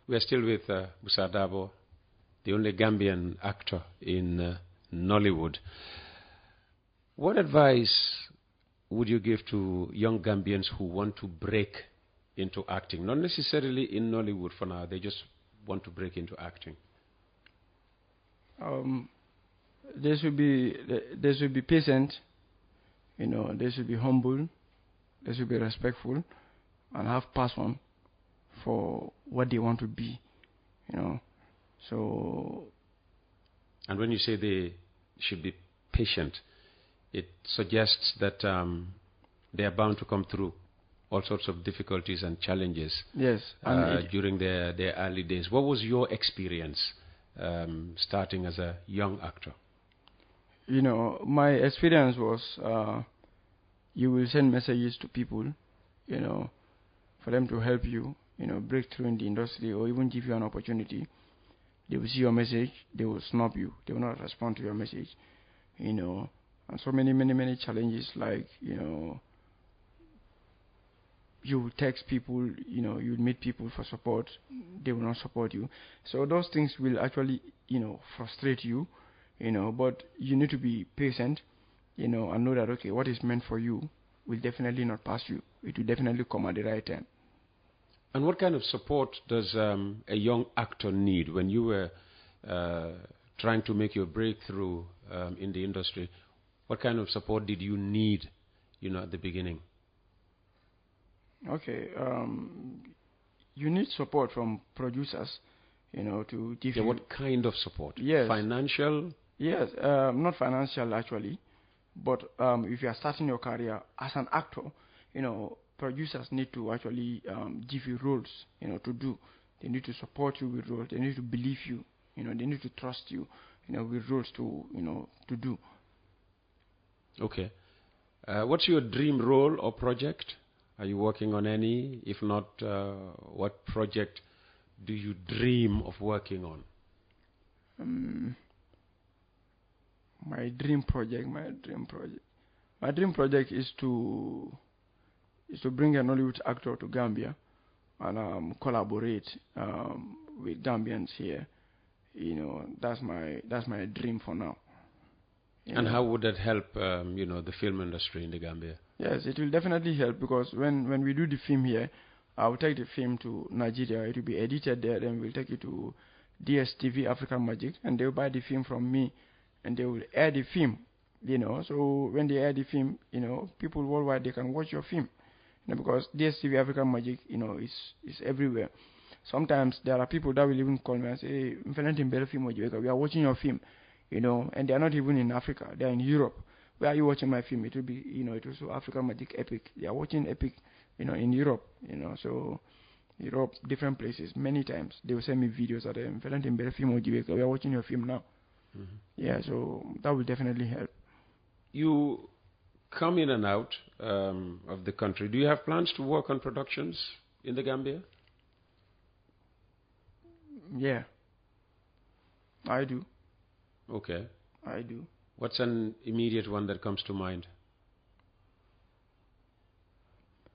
We are still with Musa Darboe, the only Gambian actor in Nollywood. What advice would you give to young Gambians who want to break into acting? Not necessarily in Nollywood for now, they just want to break into acting. They should be patient, they should be humble, they should be respectful, and have passion for what they want to be, So. And when you say they should be patient, it suggests that they are bound to come through all sorts of difficulties and challenges. Yes. During their early days. What was your experience starting as a young actor? My experience was you will send messages to people, for them to help you, break through in the industry or even give you an opportunity. They will see your message, they will snub you, they will not respond to your message, and so many challenges, like, you will text people, you meet people for support, they will not support you. So those things will actually, frustrate you, but you need to be patient, and know that, okay, what is meant for you will definitely not pass you. It will definitely come at the right time. And what kind of support does a young actor need? When you were trying to make your breakthrough in the industry, what kind of support did you need, at the beginning? Okay, you need support from producers, to give you... What kind of support? Yes. Financial? Yes, not financial actually, but if you are starting your career as an actor, producers need to actually give you roles, to do. They need to support you with roles. They need to believe you. They need to trust you, with roles to, to do. Okay. What's your dream role or project? Are you working on any? If not, what project do you dream of working on? My dream project is to bring a Nollywood actor to Gambia and collaborate with Gambians here. That's my dream for now. And how would that help, the film industry in the Gambia? Yes, it will definitely help, because when we do the film here, I will take the film to Nigeria. It will be edited there. Then we'll take it to DSTV African Magic, and they will buy the film from me, and they will air the film. So when they air the film, people worldwide, they can watch your film. Because DSTV African Magic, is everywhere. Sometimes there are people that will even call me and say, "Hey, we are watching your film," and they are not even in Africa. They are in Europe. Where are you watching my film? It will be, it was African Magic Epic. They are watching Epic, in Europe. So Europe, different places, many times they will send me videos of them. We are watching your film now. Mm-hmm. Yeah, so that will definitely help. You come in and out of the country. Do you have plans to work on productions in the Gambia? Yeah, I do. Okay. I do. What's an immediate one that comes to mind?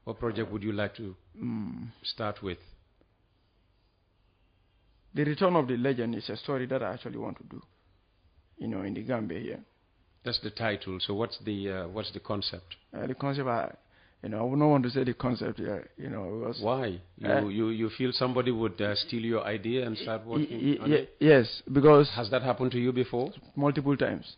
What project would you like to start with? The Return of the Legend is a story that I actually want to do, in the Gambia here. That's the title. So what's the concept? The concept, I would not want to say the concept here, because... Why? You feel somebody would steal your idea and start working on it? Yes, because... Has that happened to you before? Multiple times.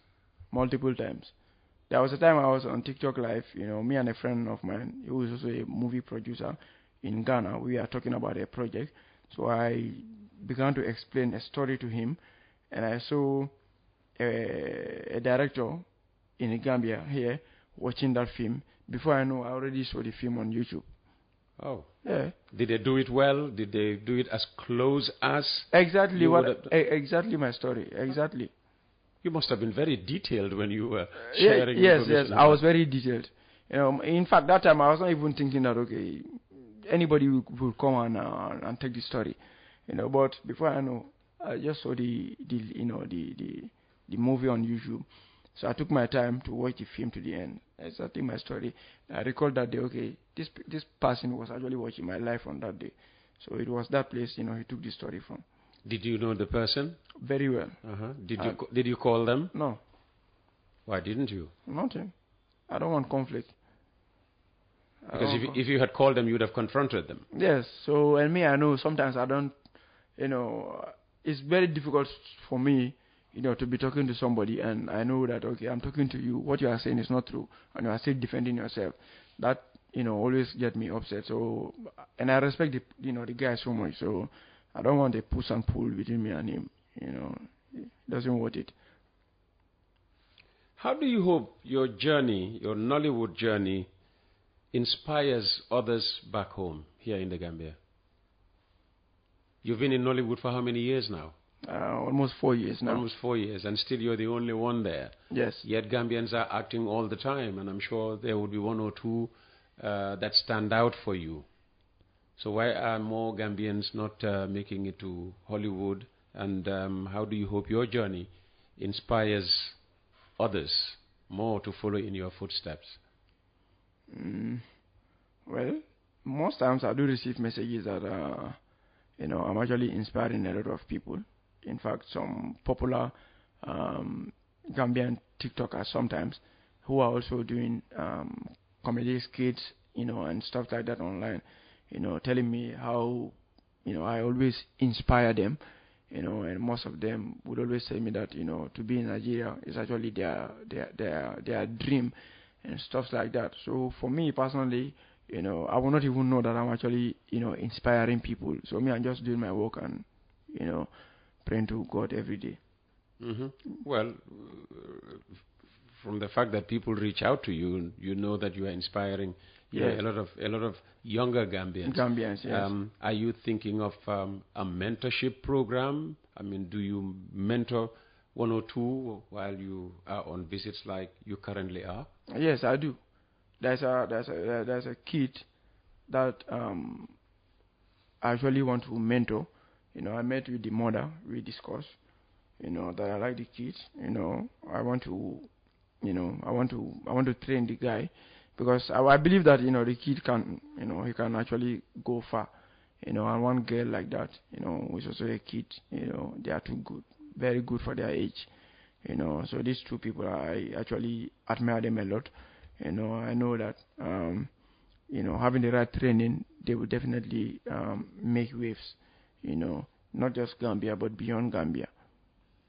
There was a time I was on TikTok Live, me and a friend of mine, who was also a movie producer in Ghana. We are talking about a project. So I began to explain a story to him, and I saw a director in Gambia here watching that film. Before I know, I already saw the film on YouTube. Oh. Yeah. Did they do it well? Did they do it as close as... Exactly exactly my story. Exactly. You must have been very detailed when you were sharing information. Yes, I was very detailed. In fact, that time I was not even thinking that, okay, anybody will come and take the story. But before I know, I just saw the movie on YouTube. So I took my time to watch the film to the end. I started my story. I recalled that day, okay, this person was actually watching my life on that day. So it was that place, he took the story from. Did you know the person? Very well. Did you call them? No. Why didn't you? Nothing. I don't want conflict. Because if you had called them, you would have confronted them. Yes. So, and me, I know sometimes I don't, it's very difficult for me, to be talking to somebody and I know that, okay, I'm talking to you, what you are saying is not true, and you are still defending yourself. That, always get me upset. So, and I respect the guy so much, so I don't want a push and pull between me and him, it doesn't worth it. How do you hope your journey, your Nollywood journey, inspires others back home, here in the Gambia? You've been in Nollywood for how many years now? Almost 4 years now. Almost 4 years, and still you're the only one there. Yes. Yet Gambians are acting all the time, and I'm sure there would be one or two that stand out for you. So why are more Gambians not making it to Hollywood? And how do you hope your journey inspires others more to follow in your footsteps? Well, most times I do receive messages that, I'm actually inspiring a lot of people. In fact, some popular Gambian TikTokers sometimes who are also doing comedy skits, and stuff like that online, telling me how, I always inspire them, and most of them would always tell me that, to be in Nigeria is actually their dream and stuff like that. So for me personally, I will not even know that I'm actually, inspiring people. So me, I'm just doing my work and, praying to God every day. Well, from the fact that people reach out to you, you know that you are inspiring a lot of younger Gambians. Yes. Are you thinking of a mentorship program? I mean, do you mentor one or two while you are on visits like you currently are? Yes, I do. There's a kid that I actually want to mentor. I met with the mother. We discussed, that I like the kids. I want to train the guy because I believe that the kid can he can actually go far. And one girl like that, who's also a kid. They are too good, very good for their age. So these two people, I actually admire them a lot. I know that having the right training, they will definitely make waves. Not just Gambia but beyond Gambia.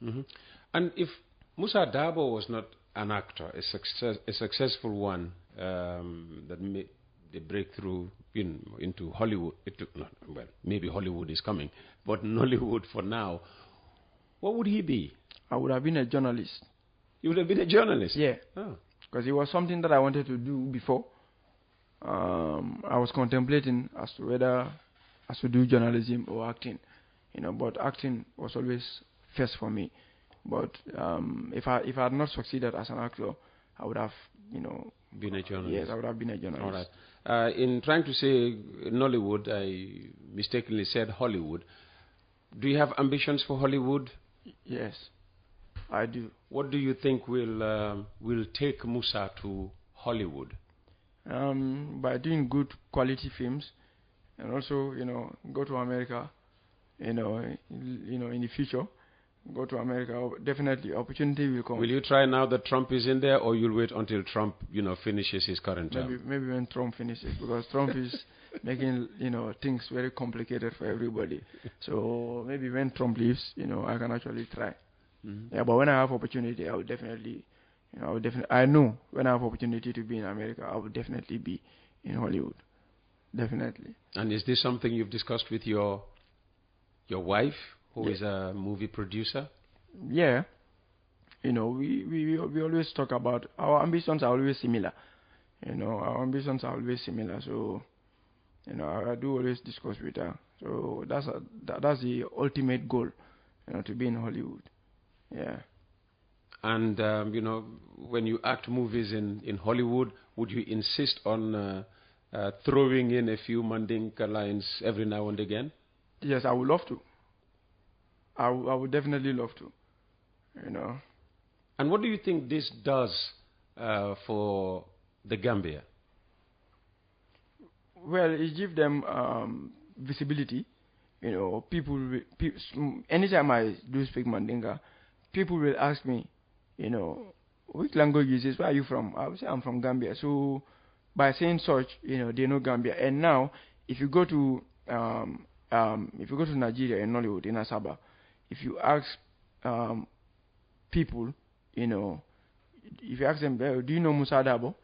And if Musa Darboe was not an actor, a successful one that made the breakthrough into Hollywood, maybe Hollywood is coming, but Nollywood for now, what would he be? I would have been a journalist. You would have been a journalist? Yeah. Because it was something that I wanted to do before. I was contemplating as to whether I should do journalism or acting. But acting was always first for me. But if I had not succeeded as an actor, I would have, been a journalist. Yes, I would have been a journalist. All right. In trying to say Nollywood, I mistakenly said Hollywood. Do you have ambitions for Hollywood? Yes, I do. What do you think will take Musa to Hollywood? By doing good quality films, and also go to America. In the future, go to America. Definitely, opportunity will come. Will you try now that Trump is in there, or you'll wait until Trump, finishes his current term? Maybe when Trump finishes, because Trump is making things very complicated for everybody. So maybe when Trump leaves, I can actually try. Yeah, but when I have opportunity, I will definitely, I know when I have opportunity to be in America, I will definitely be in Hollywood. Definitely. And is this something you've discussed with your wife, who is a movie producer? Yeah. We always talk about our ambitions are always similar. Our ambitions are always similar. So, I do always discuss with her. So that's the ultimate goal, to be in Hollywood. Yeah. And when you act movies in Hollywood, would you insist on throwing in a few Mandinka lines every now and again? Yes, I would love to. I would definitely love to. And what do you think this does for the Gambia? Well, it gives them visibility, you know, anytime I do speak Mandinka, people will ask me, you know, which language is this? Where are you from? I will say I'm from Gambia. So by saying such, you know, they know Gambia. And now, if you go to Nigeria in Nollywood in Asaba, if you ask people, you know, if you ask them, do you know Musa Darboe?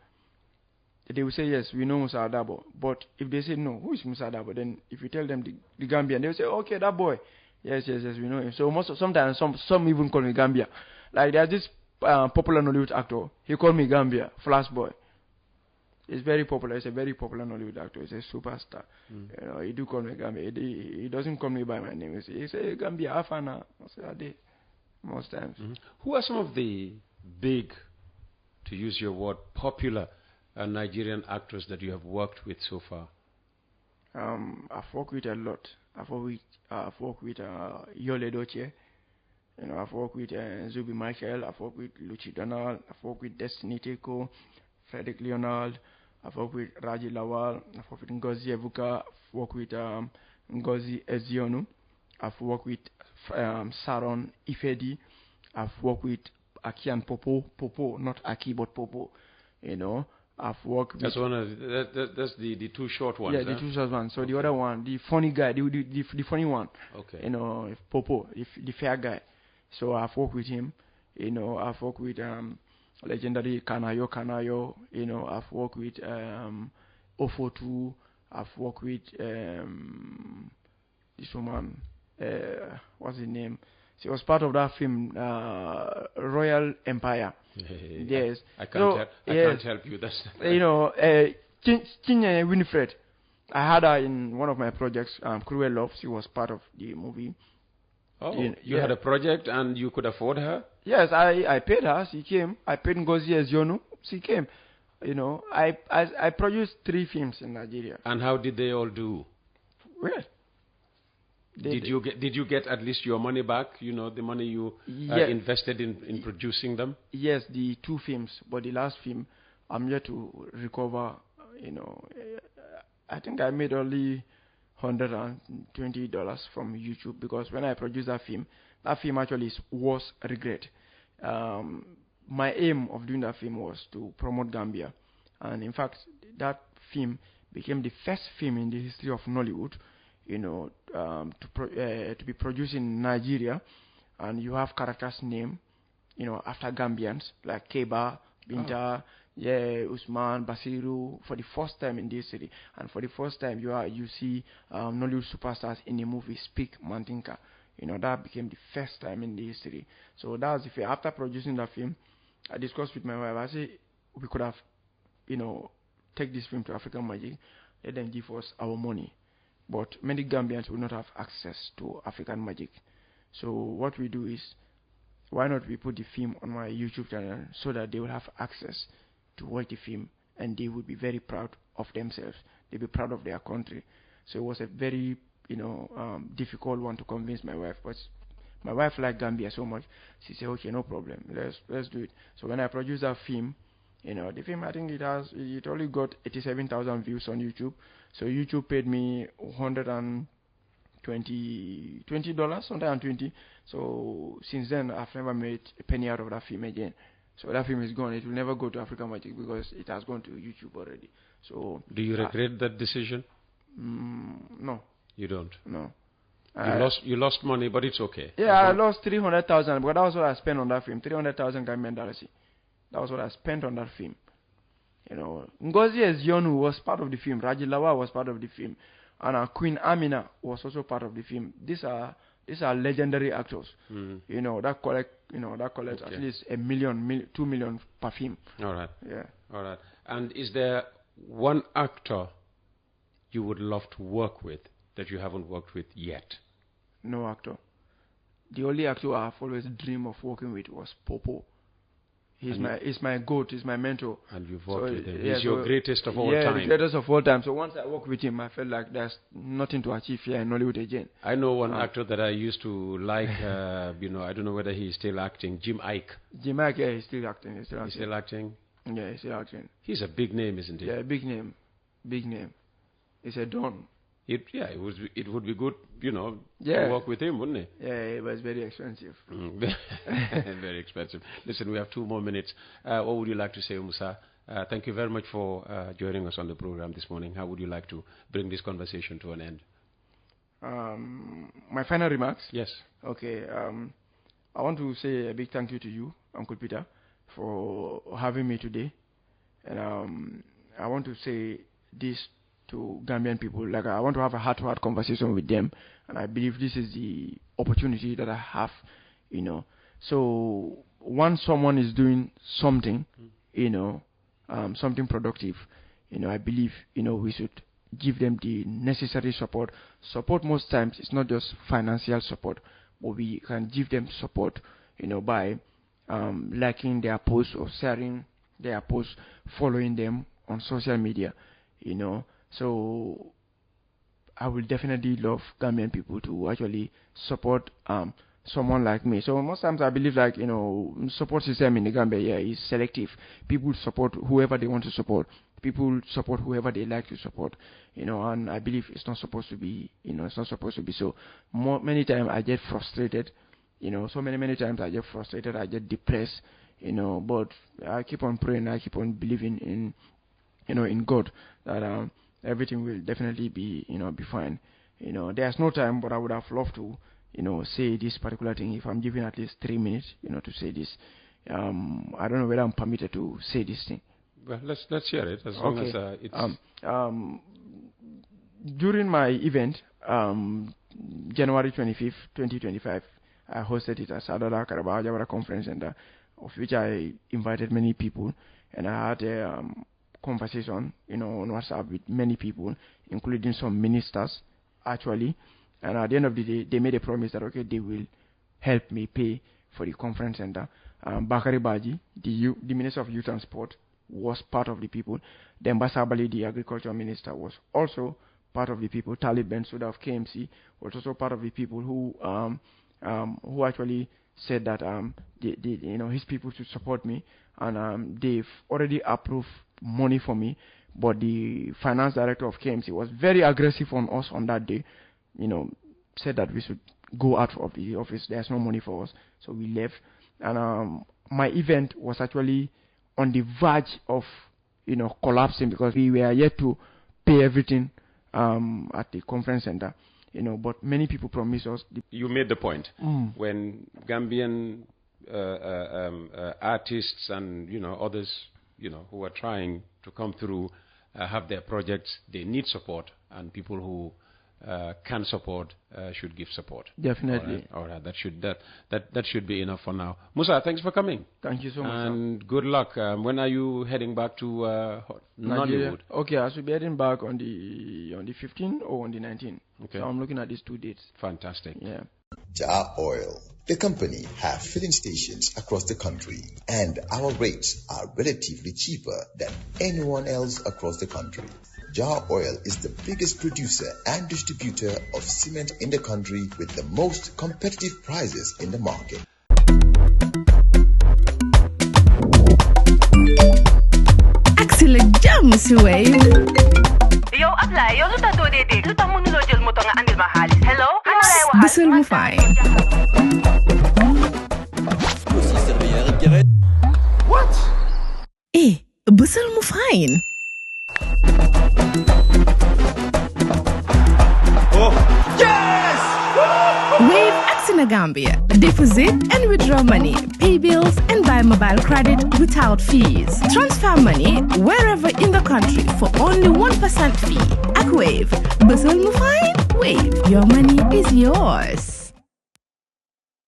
They will say yes, we know Musa Darboe. But if they say no, who is Musa Darboe? Then if you tell them the Gambian, they will say, okay, that boy. Yes, we know him. So sometimes some even call me Gambia. Like there's this popular Nollywood actor. He called me Gambia, Flash Boy. He's very popular. He's a very popular Nollywood actor. He's a superstar. You know, he do call me Gambia. He doesn't call me by my name. He say Gambia, Afana. I say Ade. Most times. Who are some of the big, to use your word, popular Nigerian actors that you have worked with so far? I've worked with a lot. I've worked with Yole Doche. You know, I've worked with Zubi Michael. I've worked with Luchi Donald. I've worked with Destiny Teko, Frederick Leonard. I've worked with Raji Lawal. I've worked with Ngozi Evuka. I've worked with Ngozi Ezionu. I've worked with Saron Ifedi. I've worked with Akian Popo, not Aki but Popo. You know, I've worked. That's that's the two short ones. Yeah, the two short ones. So okay. The other one, the funny guy, the funny one. Okay. You know, Popo, the fair guy. So I've worked with him. You know, I've worked with legendary Kanayo. You know, I've worked with 042. I've worked with this woman. What's his name? She was part of that film, Royal Empire. Yes. I can't help you. That's you know, Chinya Winifred. I had her in one of my projects, Cruel Love. She was part of the movie. Oh, you had a project and you could afford her? Yes, I paid her. She came. I paid Ngozi Ezionu. She came. You know, I produced 3 films in Nigeria. And how did they all do? Well, did you get at least your money back? You know, the money you invested in producing them? Yes, the 2 films, but the last film, I'm yet to recover. You know, I think I made only $120 from YouTube, because when I produced that film actually was regret. My aim of doing that film was to promote Gambia, and in fact, that film became the first film in the history of Nollywood, you know, to be produced in Nigeria, and you have characters named, you know, after Gambians like Keba, Binta, Usman, Basiru, for the first time in this city, and for the first time you see Nollywood superstars in a movie speak Mandinka. You know, that became the first time in the history. So that was the film. After producing that film, I discussed with my wife. I said we could have, you know, take this film to African Magic, let them give us our money. But many Gambians will not have access to African Magic. So what we do is, why not we put the film on my YouTube channel so that they will have access to watch the film, and they will be very proud of themselves. They'll be proud of their country. So it was a very, you know, difficult one to convince my wife. But my wife liked Gambia so much, she said, okay, no problem, let's do it. So when I produced that film, you know, the film, I think it only got 87,000 views on YouTube. So YouTube paid me $120. So since then, I've never made a penny out of that film again. So that film is gone. It will never go to African Magic because it has gone to YouTube already. So do you regret that decision? No. You don't? No. You lost money, but it's okay. Yeah, I lost 300,000, but that was what I spent on that film. 300,000 Gambian dollars. That was what I spent on that film. You know, Ngozi Ezionu was part of the film. Raji Lawa was part of the film, and Queen Amina was also part of the film. These are legendary actors. You know, that collect okay. At least $1 million, 2 million per film. All right. Yeah. All right. And is there one actor you would love to work with that you haven't worked with yet? No actor. The only actor I've always dreamed of working with was Popo. He's my goat. He's my mentor. And you've worked with him. He's your greatest of all time. Yeah, the greatest of all time. So once I work with him, I felt like there's nothing to achieve here in Hollywood again. I know one actor that I used to like. You know, I don't know whether he's still acting. Jim Ike. Jim Ike, yeah, he's still acting. He's still acting. Yeah, he's still acting. He's a big name, isn't he? Yeah, big name. Big name. He's a don. it would be good, to work with him, wouldn't it? Yeah, it was very expensive. Very expensive. Listen, we have 2 more minutes. What would you like to say, Musa? Thank you very much for joining us on the program this morning. How would you like to bring this conversation to an end? My final remarks? Yes. Okay. I want to say a big thank you to you, Uncle Peter, for having me today. And I want to say this to Gambian people. Like, I want to have a heart-to-heart conversation with them. And I believe this is the opportunity that I have, So once someone is doing something, something productive, I believe, we should give them the necessary support. Support most times is not just financial support, but we can give them support, by liking their posts or sharing their posts, following them on social media, So I will definitely love Gambian people to actually support someone like me. So most times I believe, like, support system in the Gambia is selective. People support whoever they want to support. People support whoever they like to support, and I believe it's not supposed to be, it's not supposed to be so. Many times I get frustrated, so many times I get frustrated, I get depressed, but I keep on praying, I keep on believing in God that everything will definitely be, be fine. There's no time, but I would have loved to, say this particular thing. If I'm given at least 3 minutes, to say this, I don't know whether I'm permitted to say this thing. Well, let's hear it, as long as it's... During my event, January 25th, 2025, I hosted it at Sadala Carabao Jawara Conference Center, of which I invited many people, and I had a conversation, on WhatsApp with many people, including some ministers, actually. And at the end of the day, they made a promise that, okay, they will help me pay for the conference center. Bakari Baji, the Minister of Youth and Sport, was part of the people. Then Basabali, the Agriculture Minister, was also part of the people. Talib Bensouda of KMC was also part of the people who actually said that his people should support me, and they've already approved money for me. But the finance director of KMC was very aggressive on us on that day. Said that we should go out of the office. There's no money for us, so we left. And my event was actually on the verge of, collapsing, because we were yet to pay everything at the conference center. But many people promised us. You made the point. When Gambian artists and, others, who are trying to come through, have their projects, they need support, and people who can support should give support. Definitely. All right. That should be enough for now. Musa, thanks for coming. Thank you so much. And good luck. When are you heading back to Nollywood? Okay, I should be heading back on the 15th or on the 19th. Okay. So I'm looking at these 2 dates. Fantastic. Yeah. Jar Oil. The company have filling stations across the country, and our rates are relatively cheaper than anyone else across the country. Jar Oil is the biggest producer and distributor of cement in the country with the most competitive prices in the market. Excellent jam, Suwaib. Yo, Abla, yo, luta do de. Luta mo nulo jël moto nga andil ma xaalis. Hello? Bisul mu fay. What? Bisul mu fine. Oh, yes! Wave Axina Gambia. Deposit and withdraw money, pay bills, and buy mobile credit without fees. Transfer money wherever in the country for only 1% fee. At Wave. Bisul mu fine? Wave. Your money is yours.